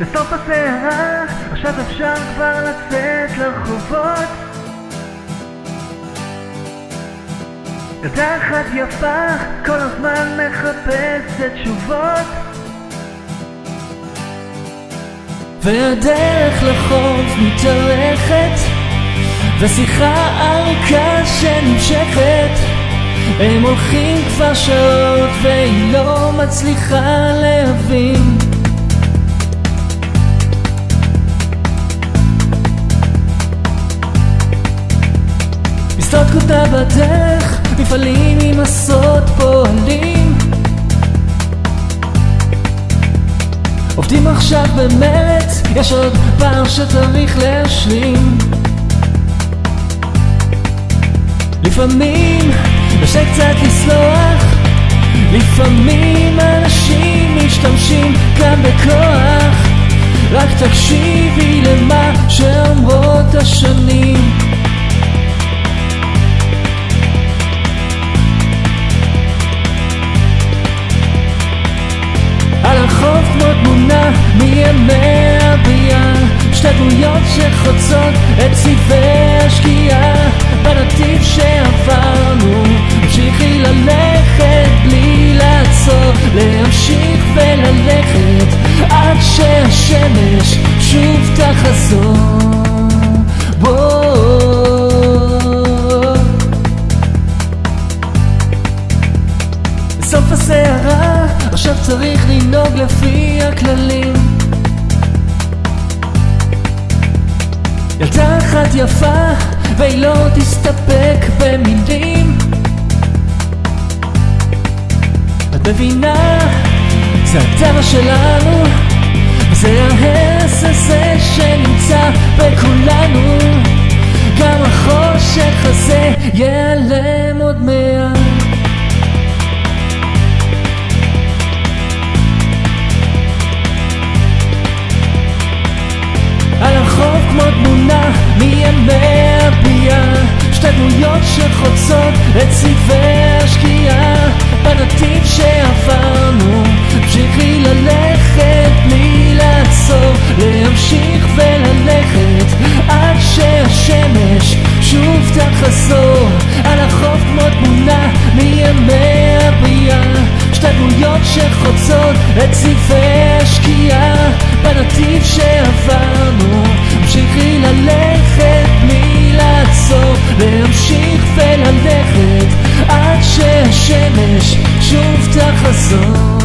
בסוף הסערה, עכשיו אפשר כבר לצאת לרחובות. ילדה אחת יפה, כל הזמן מחפשת תשובות. והדרך לחוף מתארכת, ושיחה ארוכה שנמשכת. הם הולכים כבר שעות והיא לא מצליחה להבין. מסתות כותה בדרך, מפעלים עם עשרות פועלים. עובדים עכשיו במרץ, יש עוד פער שצריך להשלים. לפעמים קשה קצת לסלוח, לפעמים אנשים משתמשים כאן בכוח. רק תקשיבי למה שאומרות השנים. על החוף כמו תמונה מימי הביאה, שתי דמויות שחוצות את צבעי השקיעה. בנתיב שעברנו המשיכי ללכת בלי לעצור, להמשיך וללכת עד שהשמש שוב תחזור. בסוף הסערה עכשיו צריך לנהוג לפי הכללים. ילדה אחת יפה והיא לא תסתפק במילים. את מבינה? זה הטבע שלנו, זה ההרס הזה שנמצא בכולנו. גם החושך הזה ייעלם עוד מעט. על החוף כמו תמונה מימי הביאה, שתי דמויות שחוצות את צבעי השקיעה. בנתיב שעברנו המשיכי ללכת בלי לעצור, להמשיך וללכת עד שהשמש שוב תחזור. על החוף כמו תמונה מימי הביאה, שתי דמויות שחוצות את צבעי השקיעה. בנתיב שעברנו המשיכי ללכת בלי לעצור, להמשיך וללכת עד שהשמש שוב תחזור.